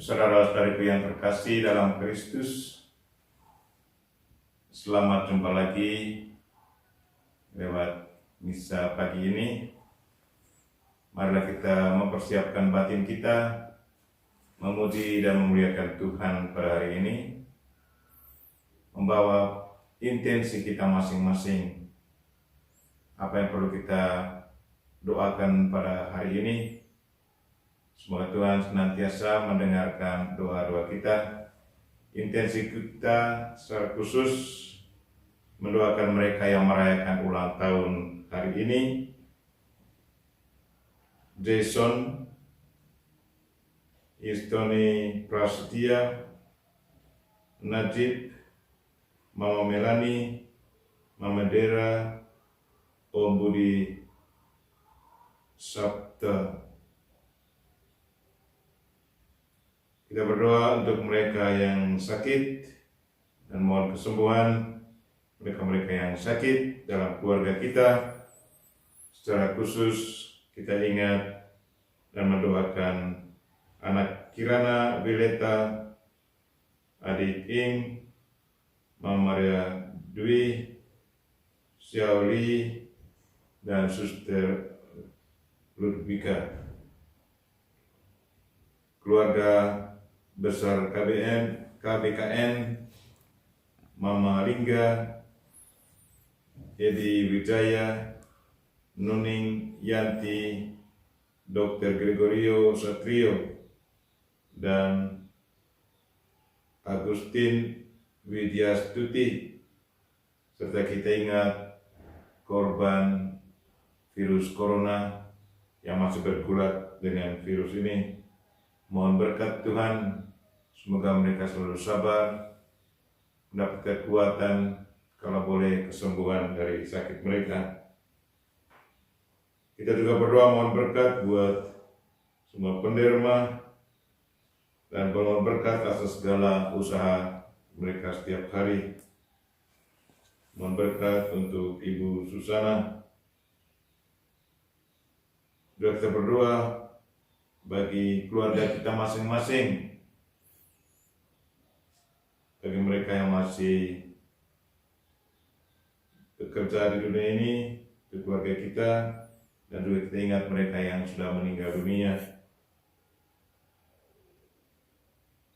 Saudara-saudariku yang terkasih dalam Kristus, selamat jumpa lagi lewat misa pagi ini. Marilah kita mempersiapkan batin kita, memuji dan memuliakan Tuhan pada hari ini, membawa intensi kita masing-masing. Apa yang perlu kita doakan pada hari ini, semoga Tuhan senantiasa mendengarkan doa-doa kita. Intensi kita secara khusus mendoakan mereka yang merayakan ulang tahun hari ini. Jason, Istoni Prasetya, Najib, Mama Melani, Mama Dera, Om Budi Sabta. Kita berdoa untuk mereka yang sakit dan mohon kesembuhan mereka-mereka yang sakit dalam keluarga kita. Secara khusus kita ingat dan mendoakan anak Kirana Wileta, adik Ing, Mama Maria Dwi, Xiaoli, dan Suster Ludwika. Keluarga besar KBKN, Mama Lingga, Edi Wijaya, Nuning Yanti, Dr. Gregorio Satrio, dan Agustin Widyastuti, serta kita ingat korban virus corona yang masih bergulat dengan virus ini. Mohon berkat Tuhan, semoga mereka selalu sabar, mendapat kekuatan, kalau boleh kesembuhan dari sakit mereka. Kita juga berdoa mohon berkat buat semua penderma dan mohon berkat atas segala usaha mereka setiap hari. Mohon berkat untuk Ibu Susana. Juga kita berdoa bagi keluarga kita masing-masing, bagi mereka yang masih bekerja di dunia ini, di keluarga kita, dan juga kita ingat mereka yang sudah meninggal dunia.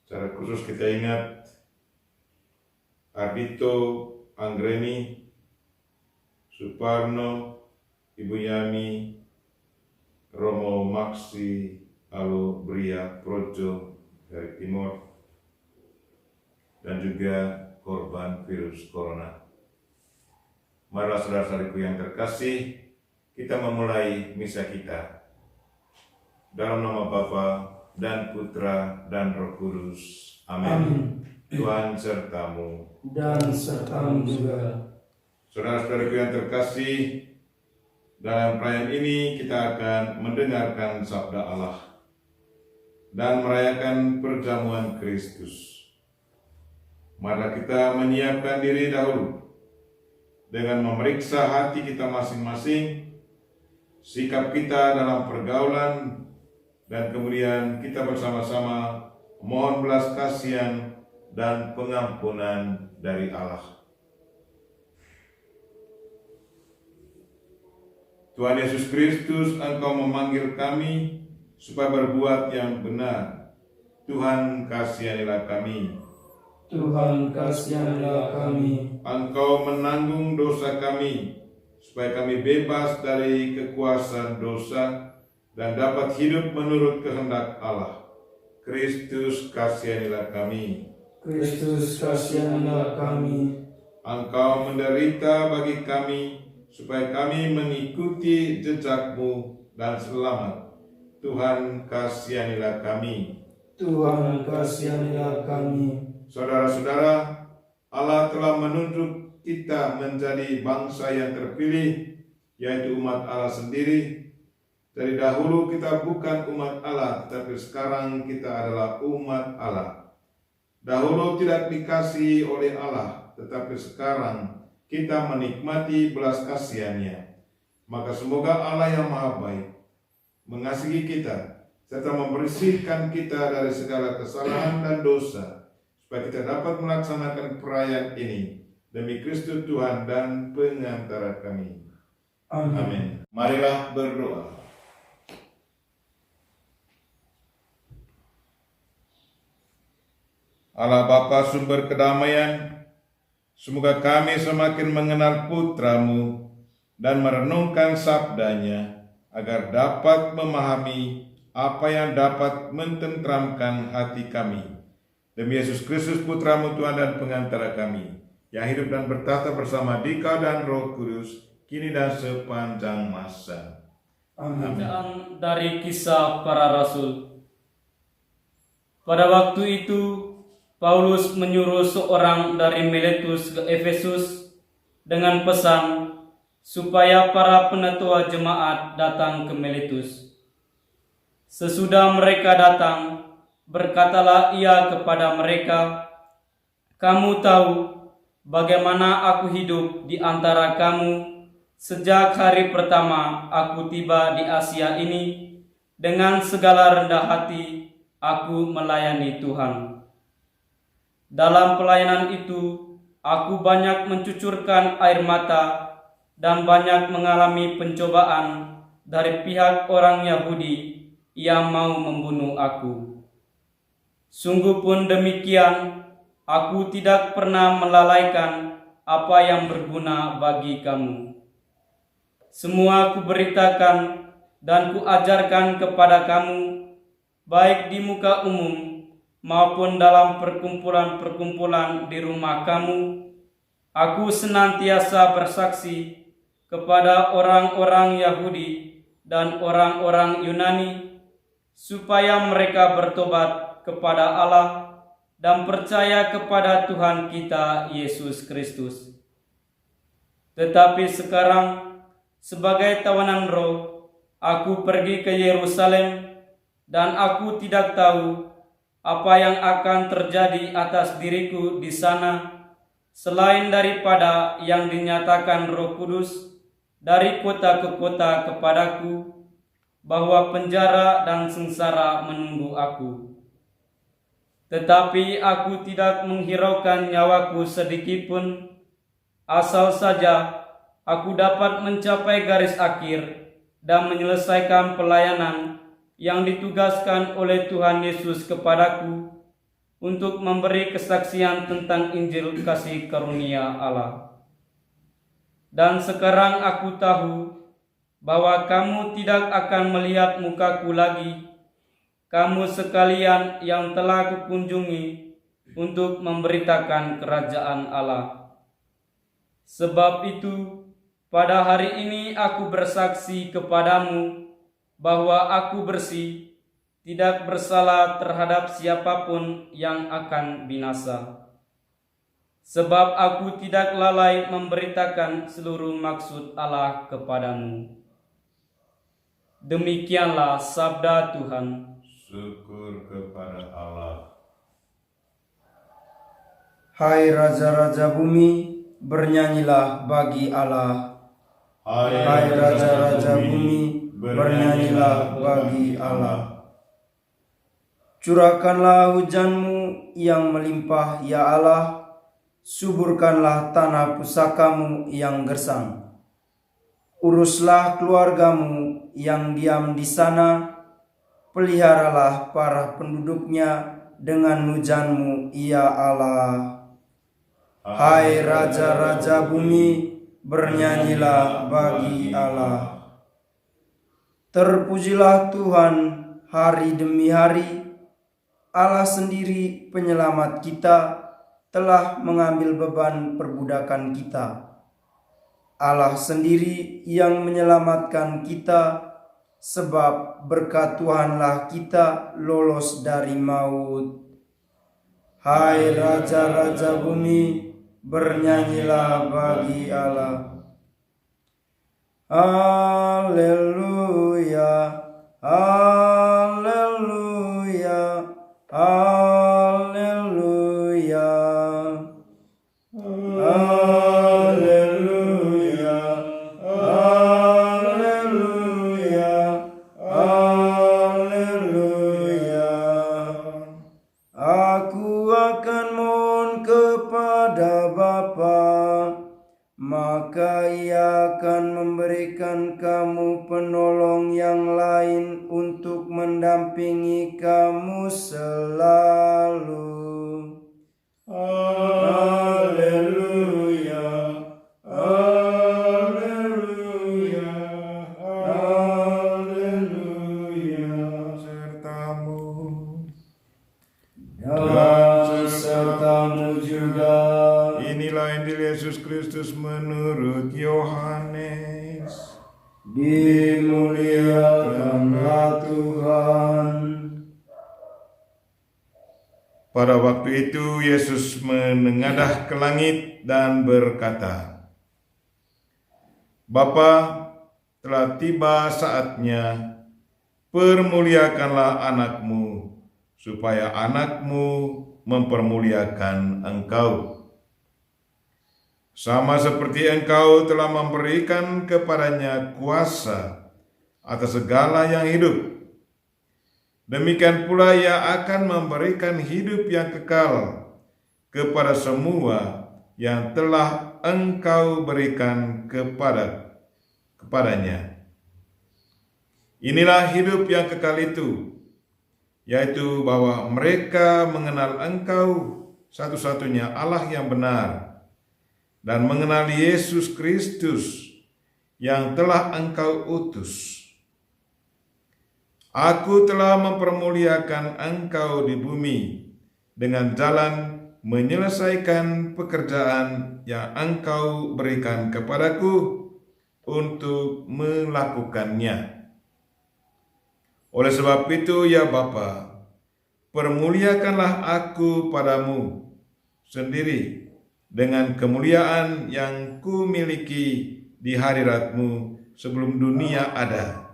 Secara khusus kita ingat Ardito Anggreni, Suparno, Ibu Yami, Romo Maksi Alo Bria Projo dari Timur, dan juga korban virus corona. Marilah saudara-saudariku yang terkasih, kita memulai misa kita. Dalam nama Bapa dan Putra dan Roh Kudus. Amin. Tuhan sertamu. Dan sertamu juga. Saudara-saudariku yang terkasih, dalam perayaan ini kita akan mendengarkan sabda Allah dan merayakan perjamuan Kristus. Mari kita menyiapkan diri dahulu dengan memeriksa hati kita masing-masing, sikap kita dalam pergaulan, dan kemudian kita bersama-sama mohon belas kasihan dan pengampunan dari Allah. Tuhan Yesus Kristus, Engkau memanggil kami supaya berbuat yang benar. Tuhan, kasihanilah kami. Tuhan, kasihanilah kami. Engkau menanggung dosa kami, supaya kami bebas dari kekuasaan dosa dan dapat hidup menurut kehendak Allah. Kristus, kasihanilah kami. Kristus, kasihanilah kami. Engkau menderita bagi kami, supaya kami mengikuti jejak-Mu dan selamat. Tuhan, kasihanilah kami. Tuhan, kasihanilah kami. Saudara-saudara, Allah telah menunjuk kita menjadi bangsa yang terpilih, yaitu umat Allah sendiri. Dari dahulu kita bukan umat Allah, tetapi sekarang kita adalah umat Allah. Dahulu tidak dikasihi oleh Allah, tetapi sekarang kita menikmati belas kasihan-Nya. Maka semoga Allah yang Maha Baik mengasihi kita, serta membersihkan kita dari segala kesalahan dan dosa, supaya kita dapat melaksanakan perayaan ini demi Kristus Tuhan dan pengantara kami. Amin. Marilah berdoa. Allah Bapa sumber kedamaian, semoga kami semakin mengenal Putra-Mu dan merenungkan sabdanya, agar dapat memahami apa yang dapat mententramkan hati kami. Demi Yesus Kristus Putra-Mu Tuhan dan pengantara kami, yang hidup dan bertata bersama Dikau dan Roh Kudus, kini dan sepanjang masa. Amin. Bacaan dari Kisah Para Rasul. Pada waktu itu, Paulus menyuruh seorang dari Miletus ke Efesus dengan pesan supaya para penatua jemaat datang ke Miletus. Sesudah mereka datang, berkatalah ia kepada mereka, "Kamu tahu bagaimana aku hidup di antara kamu sejak hari pertama aku tiba di Asia ini. Dengan segala rendah hati aku melayani Tuhan. Dalam pelayanan itu, aku banyak mencucurkan air mata dan banyak mengalami pencobaan dari pihak orang Yahudi yang mau membunuh aku. Sungguh pun demikian, aku tidak pernah melalaikan apa yang berguna bagi kamu. Semua kuberitakan dan kuajarkan kepada kamu, baik di muka umum maupun dalam perkumpulan-perkumpulan di rumah kamu. Aku senantiasa bersaksi kepada orang-orang Yahudi dan orang-orang Yunani, supaya mereka bertobat kepada Allah dan percaya kepada Tuhan kita Yesus Kristus. Tetapi sekarang, sebagai tawanan roh, aku pergi ke Yerusalem, dan aku tidak tahu apa yang akan terjadi atas diriku di sana, selain daripada yang dinyatakan Roh Kudus dari kota ke kota kepadaku, bahwa penjara dan sengsara menunggu aku. Tetapi aku tidak menghiraukan nyawaku sedikitpun, asal saja aku dapat mencapai garis akhir dan menyelesaikan pelayanan yang ditugaskan oleh Tuhan Yesus kepadaku untuk memberi kesaksian tentang Injil kasih karunia Allah. Dan sekarang aku tahu bahwa kamu tidak akan melihat mukaku lagi, kamu sekalian yang telah kukunjungi untuk memberitakan kerajaan Allah. Sebab itu, pada hari ini aku bersaksi kepadamu bahwa aku bersih, tidak bersalah terhadap siapapun yang akan binasa. Sebab aku tidak lalai memberitakan seluruh maksud Allah kepadamu. Demikianlah sabda Tuhan. Syukur kepada Allah. Hai raja-raja bumi, bernyanyilah bagi Allah. Hai raja-raja bumi, bernyanyilah bagi Allah. Curahkanlah hujan-Mu yang melimpah, ya Allah. Suburkanlah tanah pusakamu yang gersang. Uruslah keluargamu yang diam di sana. Peliharalah para penduduknya dengan hujan-Mu, ya Allah. Hai raja-raja bumi, bernyanyilah bagi Allah. Terpujilah Tuhan hari demi hari. Allah sendiri penyelamat kita telah mengambil beban perbudakan kita. Allah sendiri yang menyelamatkan kita, sebab berkat Tuhanlah kita lolos dari maut. Hai raja-raja bumi, bernyanyilah bagi Allah. Haleluya, haleluya, haleluya, haleluya, haleluya, haleluya. selalu. Haleluya, haleluya, haleluya. Sertamu Dan sertamu juga. Inilah Injil Yesus Kristus menurut Yohanes. Dimuliakanlah Tuhan. Pada waktu itu Yesus menengadah ke langit dan berkata, Bapa, telah tiba saatnya, permuliakanlah anakmu, supaya anakmu mempermuliakan engkau. Sama seperti engkau telah memberikan kepadanya kuasa atas segala yang hidup, demikian pula ia akan memberikan hidup yang kekal kepada semua yang telah engkau berikan kepadanya. Inilah hidup yang kekal itu, yaitu bahwa mereka mengenal engkau satu-satunya Allah yang benar, dan mengenal Yesus Kristus yang telah engkau utus. Aku telah mempermuliakan engkau di bumi dengan jalan menyelesaikan pekerjaan yang engkau berikan kepadaku untuk melakukannya. Oleh sebab itu, ya Bapa, permuliakanlah aku padamu sendiri dengan kemuliaan yang kumiliki di hadirat-Mu sebelum dunia ada.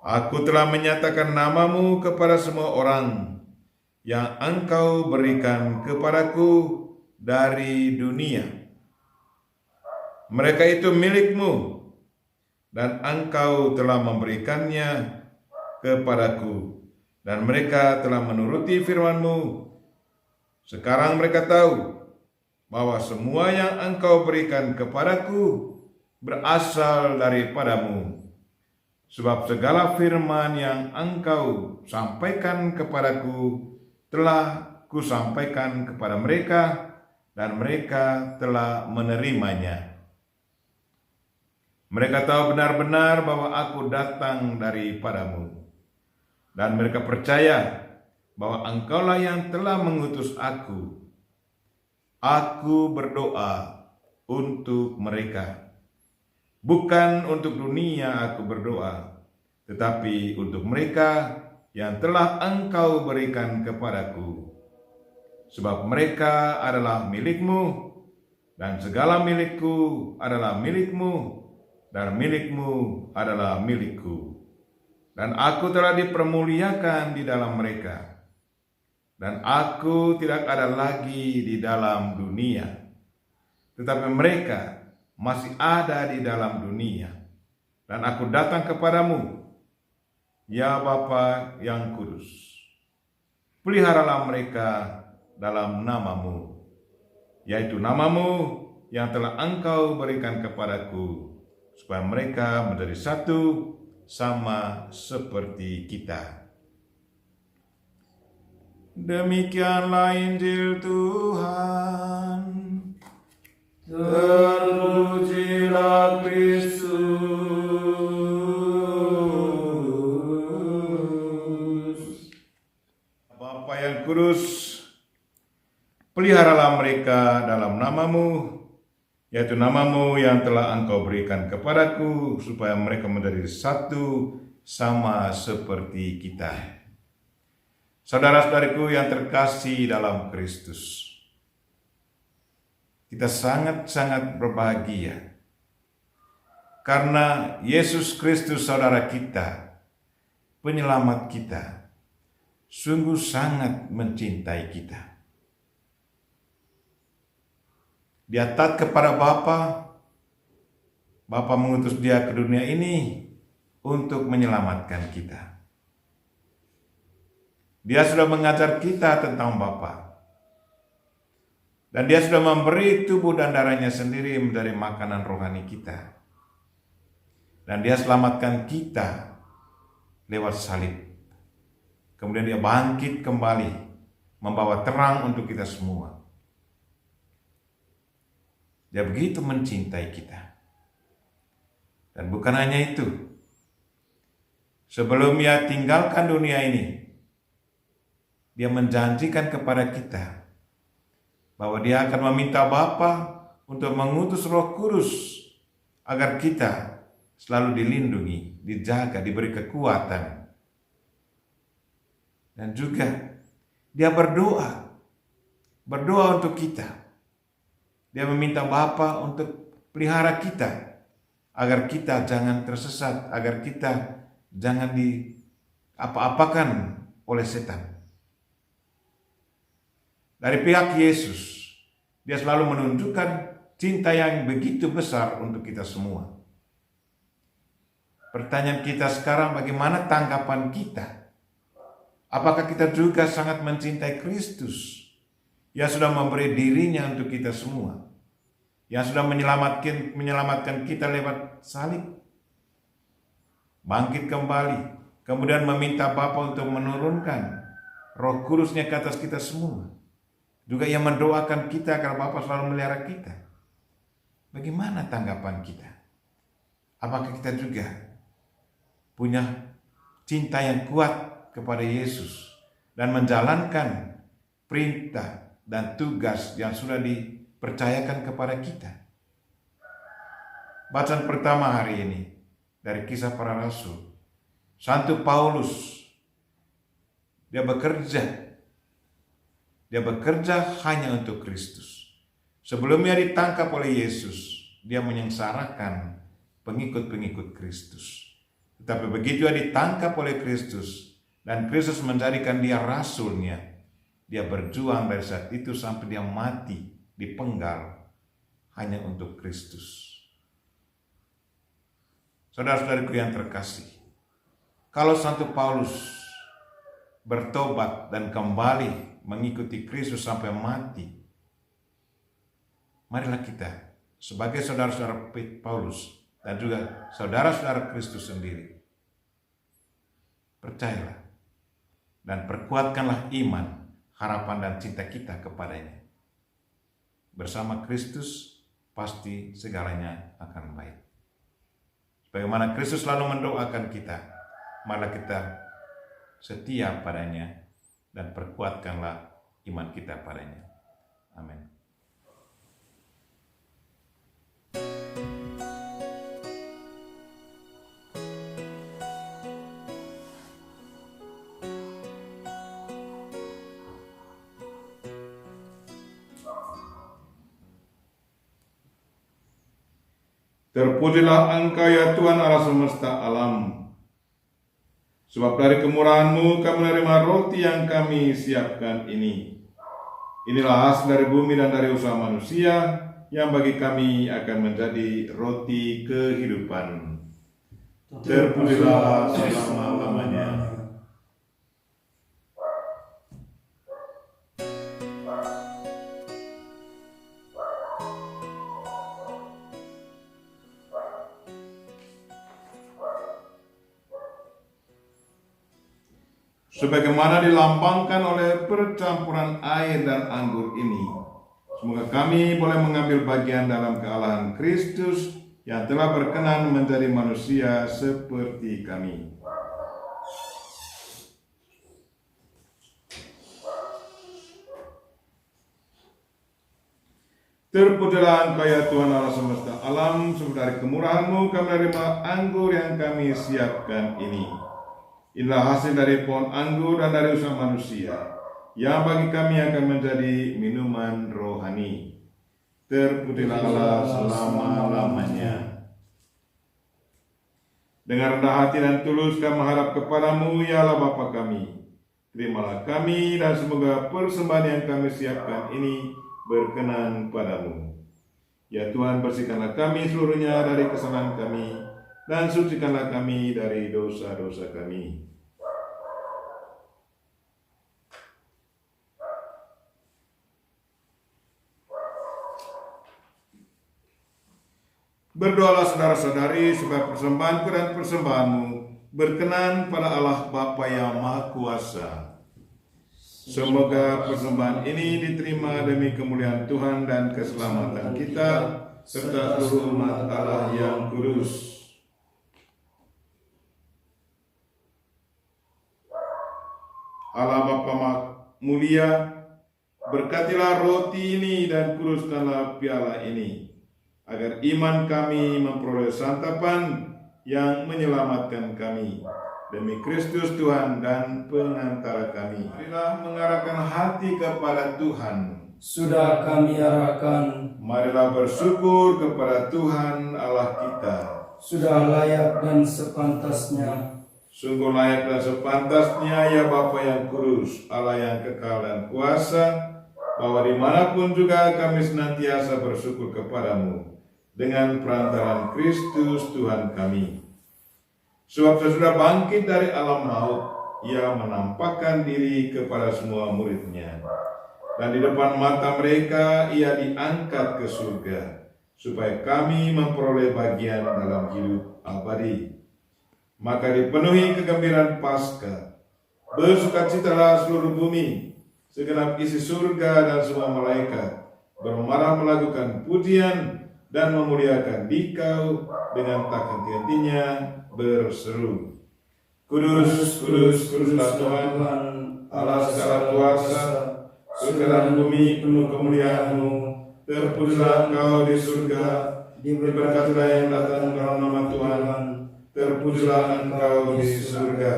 Aku telah menyatakan namamu kepada semua orang yang engkau berikan kepadaku dari dunia. Mereka itu milikmu, dan engkau telah memberikannya kepadaku, dan mereka telah menuruti firman-Mu. Sekarang mereka tahu bahwa semua yang engkau berikan kepadaku berasal daripadamu, sebab segala firman yang engkau sampaikan kepadaku telah kusampaikan kepada mereka, dan mereka telah menerimanya. Mereka tahu benar-benar bahwa aku datang daripadamu, dan mereka percaya bahwa engkaulah yang telah mengutus aku. Aku berdoa untuk mereka. Bukan untuk dunia aku berdoa, tetapi untuk mereka yang telah engkau berikan kepadaku. Sebab mereka adalah milikmu, dan segala milikku adalah milikmu, dan milikmu adalah milikku. Dan aku telah dipermuliakan di dalam mereka. Dan aku tidak ada lagi di dalam dunia, tetapi mereka masih ada di dalam dunia. Dan aku datang kepadamu, ya Bapa yang kudus. Peliharalah mereka dalam namamu, yaitu namamu yang telah engkau berikan kepadaku, supaya mereka menjadi satu sama seperti kita. Demikianlah Injil Tuhan. Terpujilah Kristus. Bapa yang kudus, peliharalah mereka dalam namamu, yaitu namamu yang telah engkau berikan kepadaku, supaya mereka menjadi satu sama seperti kita. Saudara-saudariku yang terkasih dalam Kristus, kita sangat-sangat berbahagia karena Yesus Kristus saudara kita, penyelamat kita, sungguh sangat mencintai kita. Dia taat kepada Bapa. Bapa mengutus dia ke dunia ini untuk menyelamatkan kita. Dia sudah mengajar kita tentang Bapa. Dan dia sudah memberi tubuh dan darahnya sendiri menjadi makanan rohani kita. Dan dia selamatkan kita lewat salib. kemudian dia bangkit kembali, membawa terang untuk kita semua. Dia begitu mencintai kita. Dan bukan hanya itu, sebelum dia tinggalkan dunia ini, dia menjanjikan kepada kita bahwa dia akan meminta Bapa untuk mengutus Roh Kudus agar kita selalu dilindungi, dijaga, diberi kekuatan. Dan juga dia berdoa untuk kita. Dia meminta Bapa untuk pelihara kita agar kita jangan tersesat, agar kita jangan diapa-apakan oleh setan. Dari pihak Yesus, dia selalu menunjukkan cinta yang begitu besar untuk kita semua. Pertanyaan kita sekarang, bagaimana tanggapan kita? Apakah kita juga sangat mencintai Kristus yang sudah memberi dirinya untuk kita semua, yang sudah menyelamatkan kita lewat salib, bangkit kembali, kemudian meminta Bapa untuk menurunkan Roh Kudus-Nya ke atas kita semua. Juga ia mendoakan kita agar Bapa selalu melihara kita. Bagaimana tanggapan kita? Apakah kita juga punya cinta yang kuat kepada Yesus dan menjalankan perintah dan tugas yang sudah dipercayakan kepada kita? Bacaan pertama hari ini dari Kisah Para Rasul. Santo Paulus, dia bekerja hanya untuk Kristus. Sebelumnya ditangkap oleh Yesus, dia menyengsarakan pengikut-pengikut Kristus. Tetapi begitu dia ditangkap oleh Kristus dan Kristus menjadikan dia rasulnya, dia berjuang dari saat itu sampai dia mati dipenggal hanya untuk Kristus. Saudara-saudariku yang terkasih, kalau Santo Paulus bertobat dan kembali mengikuti Kristus sampai mati, marilah kita sebagai saudara-saudara Paulus dan juga saudara-saudara Kristus sendiri, percayalah dan perkuatkanlah iman, harapan dan cinta kita kepadanya. Bersama Kristus pasti segalanya akan baik. Sebagaimana Kristus selalu mendoakan kita, marilah kita setia padanya dan perkuatkanlah iman kita padanya. Amin. Terpujilah Engkau ya Tuhan Allah semesta alam. Sebab dari kemurahan-Mu kami menerima roti yang kami siapkan ini. Inilah hasil dari bumi dan dari usaha manusia yang bagi kami akan menjadi roti kehidupan. Terpujilah selama-lamanya. Sebagaimana dilambangkan oleh percampuran air dan anggur ini, semoga kami boleh mengambil bagian dalam kealahan Kristus yang telah berkenan menjadi manusia seperti kami. Terpujilah Engkau ya Tuhan Allah semesta alam, sebab dari kemurahan-Mu kami menerima anggur yang kami siapkan ini. Inilah hasil dari pohon anggur dan dari usaha manusia, yang bagi kami akan menjadi minuman rohani. Terpujilah Allah selama-lamanya. Dengan rendah hati dan tulus kami mengharap kepadamu, ya Allah Bapa kami. Terimalah kami dan semoga persembahan yang kami siapkan ini berkenan padamu. Ya Tuhan, bersihkanlah kami seluruhnya dari kesalahan kami, dan sucikanlah kami dari dosa-dosa kami. Berdoalah saudara-saudari supaya persembahanku dan persembahanmu berkenan pada Allah Bapa yang Maha Kuasa. Semoga persembahan ini diterima demi kemuliaan Tuhan dan keselamatan kita, serta seluruh umat Allah yang kudus. Allah Bapa mulia, berkatilah roti ini dan kuduskanlah piala ini, agar iman kami memperoleh santapan yang menyelamatkan kami. Demi Kristus Tuhan dan pengantara kami. Marilah mengarahkan hati kepada Tuhan. Sudah kami arahkan. Marilah bersyukur kepada Tuhan Allah kita. Sudah layak dan sepantasnya. Sungguh layak dan sepantasnya ya Bapa yang kudus, Allah yang kekal dan kuasa, bahwa dimanapun juga kami senantiasa bersyukur kepadamu dengan perantaraan Kristus Tuhan kami. Sebab sesudah bangkit dari alam maut, ia menampakkan diri kepada semua muridnya. Dan di depan mata mereka ia diangkat ke surga, supaya kami memperoleh bagian dalam hidup abadi. Maka dipenuhi kegembiraan Paskah, bersukacitalah seluruh bumi, segenap isi surga dan semua malaikat, bermarah melakukan pujian dan memuliakan Dikau dengan tak henti-hentinya berseru, Kudus, kudus, kuduslah Tuhan, Allah segala kuasa, surga dan bumi penuh kemuliaan-Mu. Terpujilah Engkau di surga, diberkatilah yang datang dalam nama Tuhan, terpujilah Engkau di surga.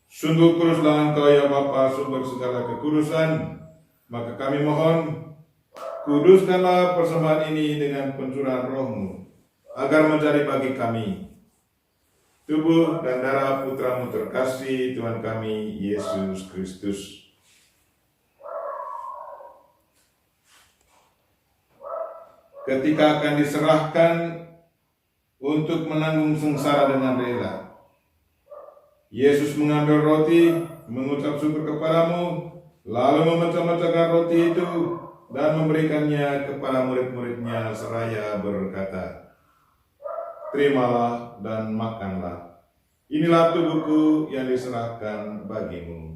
Sungguh kuduslah Engkau ya Bapa, sumber segala kekudusan. Maka kami mohon, kuduskanlah persembahan ini dengan pencurahan Roh-Mu, agar menjadi bagi kami tubuh dan darah Putra-Mu terkasih, Tuhan kami, Yesus Kristus. Ketika akan diserahkan untuk menanggung sengsara dengan rela, Yesus mengambil roti, mengucap syukur kepadamu, lalu memecah-mecahkan roti itu dan memberikannya kepada murid-muridnya seraya berkata, Terimalah dan makanlah. Inilah tubuhku yang diserahkan bagimu.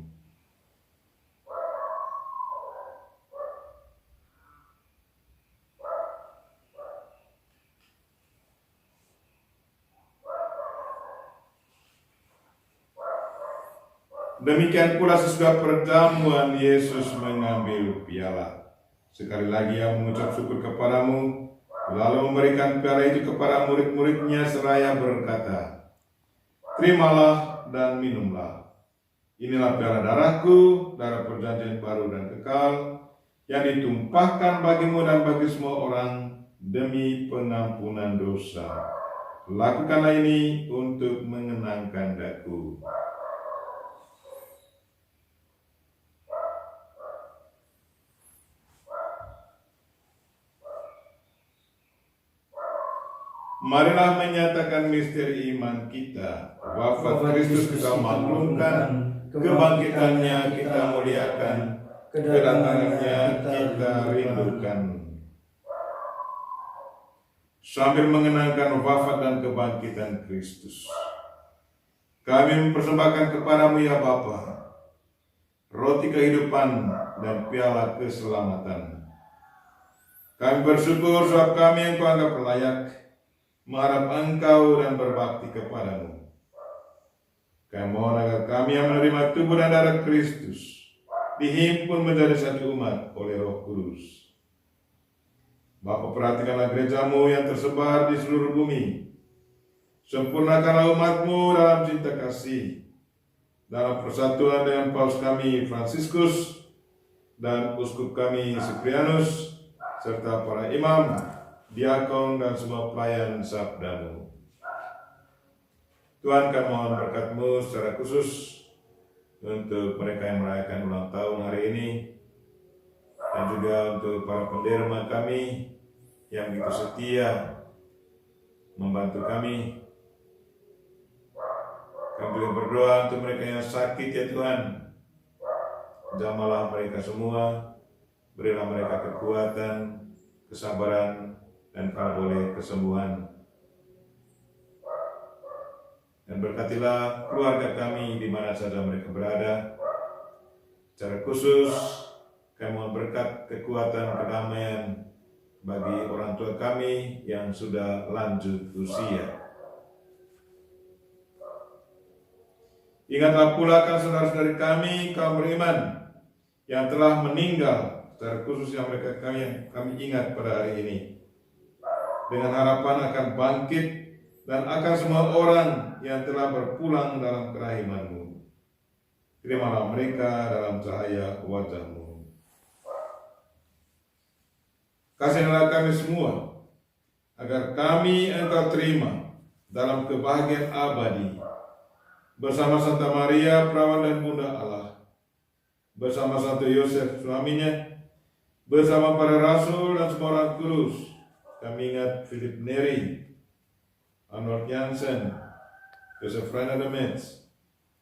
Demikian pula sesudah perjamuan Yesus mengambil piala. Sekali lagi ia mengucap syukur kepadamu, lalu memberikan piala itu kepada murid-muridnya seraya berkata, Terimalah dan minumlah. Inilah piala darahku, darah perjanjian baru dan kekal, yang ditumpahkan bagimu dan bagi semua orang demi pengampunan dosa. Lakukanlah ini untuk mengenangkan daku. Marilah menyatakan misteri iman kita. Wafat Kristus kita maklumkan, kebangkitannya kita muliakan, kedatangannya kita rindukan. Sambil mengenangkan wafat dan kebangkitan Kristus, kami mempersembahkan kepadamu ya Bapa, roti kehidupan dan piala keselamatan. Kami bersyukur sebab kami yang Kau anggap layak mengharap Engkau dan berbakti kepadamu. Kami mohon agar kami yang menerima tubuh dan darah Kristus dihimpun menjadi satu umat oleh Roh Kudus. Bapa, perhatikanlah gereja-Mu yang tersebar di seluruh bumi. Sempurnakanlah umat-Mu dalam cinta kasih, dalam persatuan dengan Paus kami Fransiskus dan Uskup kami Siprianus, serta para imam, diakon dan semua pelayan sabda-Mu. Tuhan, kami mohon berkat-Mu secara khusus untuk mereka yang merayakan ulang tahun hari ini, dan juga untuk para penderma kami yang begitu setia membantu kami. Kami juga berdoa untuk mereka yang sakit ya Tuhan. Jamalah mereka semua, berilah mereka kekuatan, kesabaran, dan paraboleh kesembuhan. Dan berkatilah keluarga kami di mana saja mereka berada. Secara khusus, kami mohon berkat kekuatan kedamaian bagi orang tua kami yang sudah lanjut usia. Ingatlah pula akan saudara-saudari kami kaum beriman yang telah meninggal, secara khusus yang kami ingat pada hari ini, dengan harapan akan bangkit dan akan semua orang yang telah berpulang dalam kerahiman-Mu. Terimalah mereka dalam cahaya wajah-Mu. Kasihilah kami semua, agar kami Engkau terima dalam kebahagiaan abadi, bersama Santa Maria, Perawan dan Bunda Allah, bersama Santo Yosef suaminya, bersama para rasul dan semua orang kudus. Kami ingat Philip Neri, Arnold Jansen, Joseph Reina de Metz,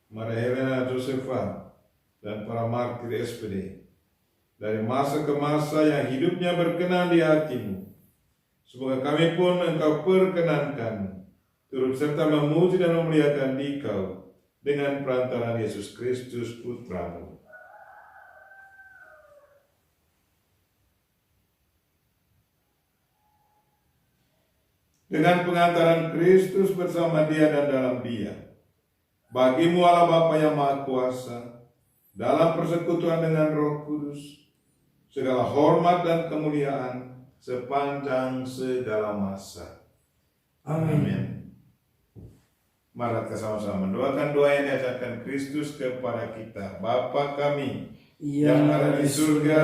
Maria Helena Josefa, dan para martir SPD. Dari masa ke masa yang hidupnya berkenan di hati-Mu, semoga kami pun Engkau perkenankan turut serta memuji dan memuliakan Dikau dengan perantaraan Yesus Kristus Putra-Mu. Dengan pengantaran Kristus bersama Dia dan dalam Dia, bagi-Mu Allah Bapa yang Maha Kuasa, dalam persekutuan dengan Roh Kudus, segala hormat dan kemuliaan sepanjang segala masa. Amin. Mari kita sama-sama mendoakan doa yang diajarkan Kristus kepada kita. Bapa kami yang ada di surga,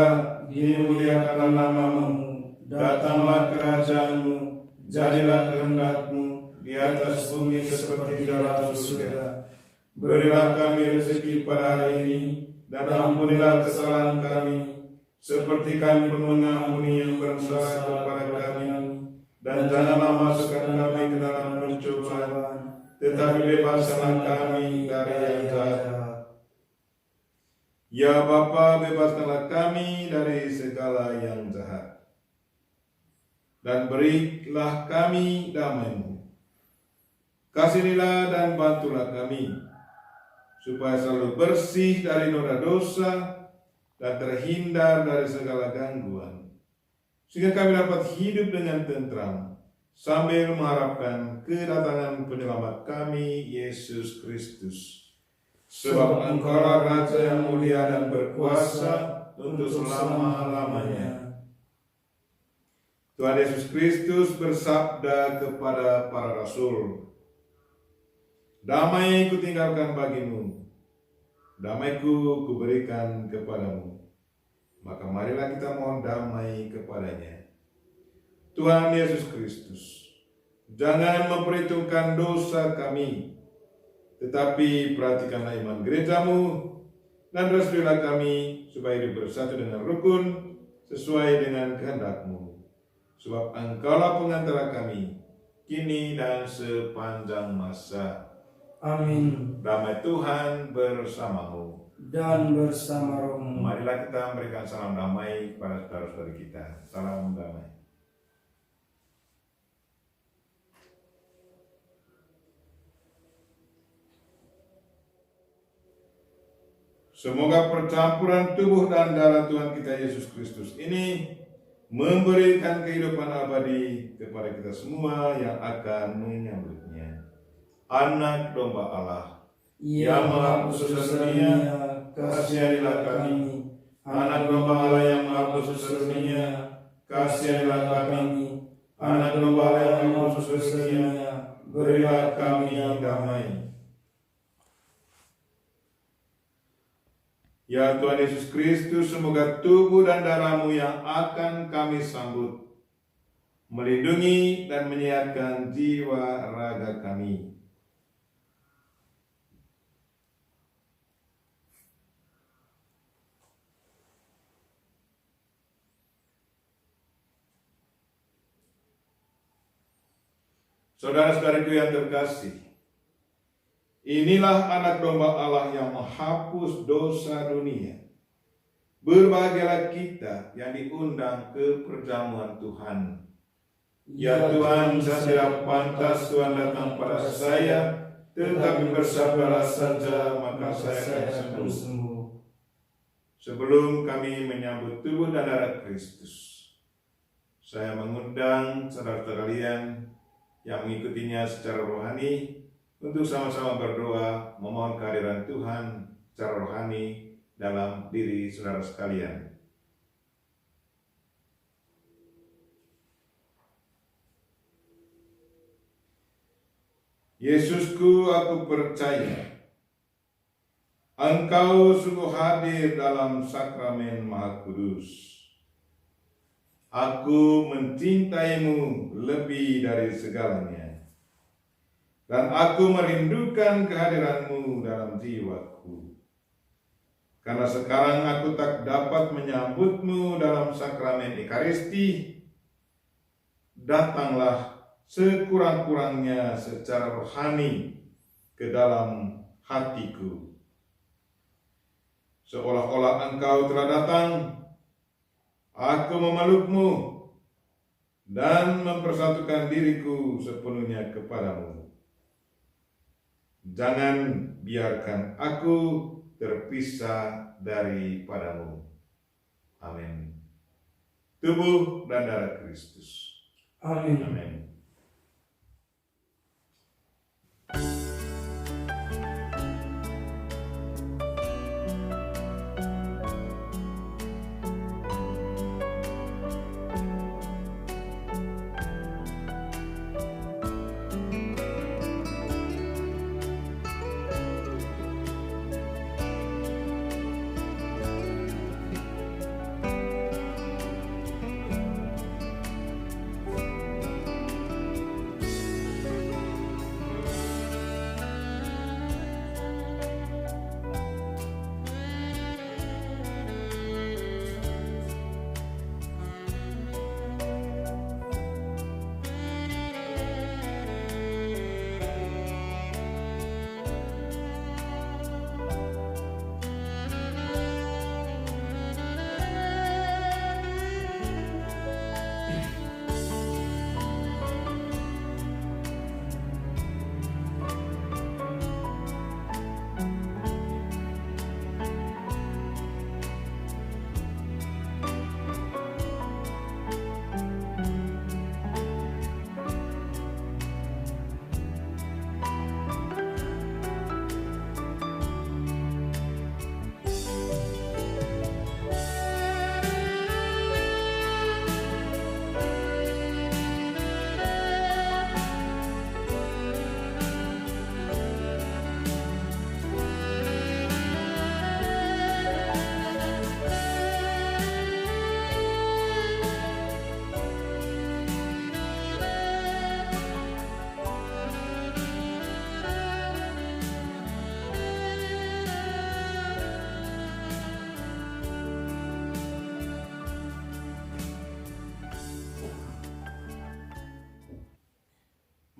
dimuliakanlah nama-Mu, datanglah kerajaan-Mu, jadilah kehendak-Mu di atas bumi seperti di dalam surga. Berilah kami rezeki pada hari ini, dan ampunilah kesalahan kami, seperti kami pun mengampuni yang bersalah kepada kami. Dan janganlah masukkan kami ke dalam pencobaan, tetapi bebaskanlah kami dari yang jahat. Ya Bapa, bebaskanlah kami dari segala yang jahat, dan berilah kami damai-Mu. Kasihilah dan bantulah kami, supaya selalu bersih dari noda dosa dan terhindar dari segala gangguan, sehingga kami dapat hidup dengan tentram, sambil mengharapkan kedatangan penyelamat kami, Yesus Kristus. Sebab Engkaulah Raja yang mulia dan berkuasa untuk selama-lamanya. Tuhan Yesus Kristus bersabda kepada para rasul, "Damai kutinggalkan bagimu, damai-Ku kuberikan kepadamu." Maka marilah kita mohon damai kepadanya. Tuhan Yesus Kristus, jangan memperhitungkan dosa kami, tetapi perhatikanlah iman gereja-Mu, dan restuilah kami supaya hidup bersatu dengan rukun sesuai dengan kehendak-Mu. Sebab Engkaulah pengantara kami, kini dan sepanjang masa. Amin. Damai Tuhan bersama-Mu Dan bersama rohmu. Marilah kita memberikan salam damai kepada saudara-saudari kita. Salam damai. Semoga percampuran tubuh dan darah Tuhan kita Yesus Kristus ini memberikan kehidupan abadi kepada kita semua yang akan menyambutnya. Anak domba Allah yang menghapus dosa dunia, kasihanilah kami. Anak domba Allah yang menghapus dosa dunia, kasihanilah kami. Anak domba Allah yang menghapus dosa dunia, berilah kami damai. Ya Tuhan Yesus Kristus, semoga tubuh dan darah-Mu yang akan kami sambut melindungi dan menyehatkan jiwa raga kami. Saudara-saudariku yang terkasih, inilah anak domba Allah yang menghapus dosa dunia. Berbahagialah kita yang diundang ke perjamuan Tuhan. Ya Tuhan, saya tidak pantas Tuhan datang pada saya, tetapi bersabdalah saja maka saya akan sembuh. Sebelum kami menyambut tubuh dan darah Kristus, saya mengundang saudara kalian yang mengikutinya secara rohani untuk sama-sama berdoa memohon kehadiran Tuhan secara rohani dalam diri saudara sekalian. Yesusku, aku percaya Engkau sungguh hadir dalam sakramen Maha Kudus. Aku mencintaimu lebih dari segalanya, dan aku merindukan kehadiranmu dalam jiwaku. Karena sekarang aku tak dapat menyambutmu dalam sakramen Ekaristi, datanglah sekurang-kurangnya secara rohani ke dalam hatiku. Seolah-olah Engkau telah datang, aku memelukmu dan mempersatukan diriku sepenuhnya kepadamu. Jangan biarkan aku terpisah daripadamu. Amin. Tubuh dan darah Kristus. Amin. Amin.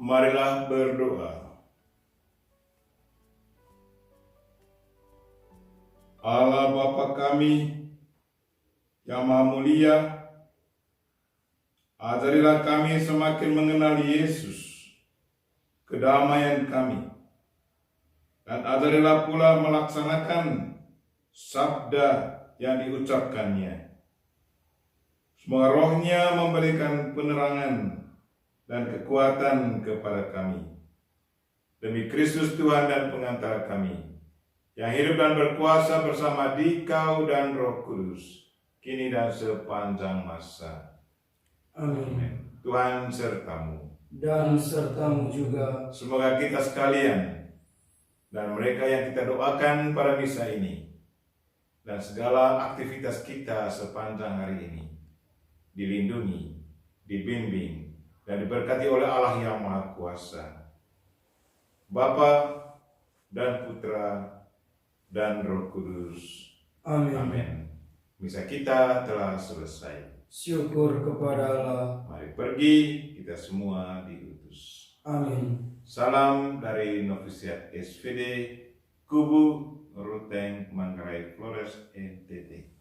Marilah berdoa. Allah Bapa kami yang Maha Mulia, ajarilah kami semakin mengenal Yesus, kedamaian kami, dan ajarilah pula melaksanakan sabda yang diucapkannya. Semoga rohnya memberikan penerangan dan kekuatan kepada kami. Demi Kristus Tuhan dan pengantara kami, yang hidup dan berkuasa bersama Dikau dan Roh Kudus, kini dan sepanjang masa. Amin. Tuhan sertamu. Dan sertamu juga. Semoga kita sekalian dan mereka yang kita doakan pada misa ini, dan segala aktivitas kita sepanjang hari ini, dilindungi, dibimbing, dan diberkati oleh Allah yang Maha Kuasa, Bapa dan Putra dan Roh Kudus. Amin. Amin. Misa kita telah selesai. Syukur kepada Allah. Mari pergi, kita semua diutus. Amin. Salam dari Novisiat SVD Kubu Ruteng Manggarai Flores NTT.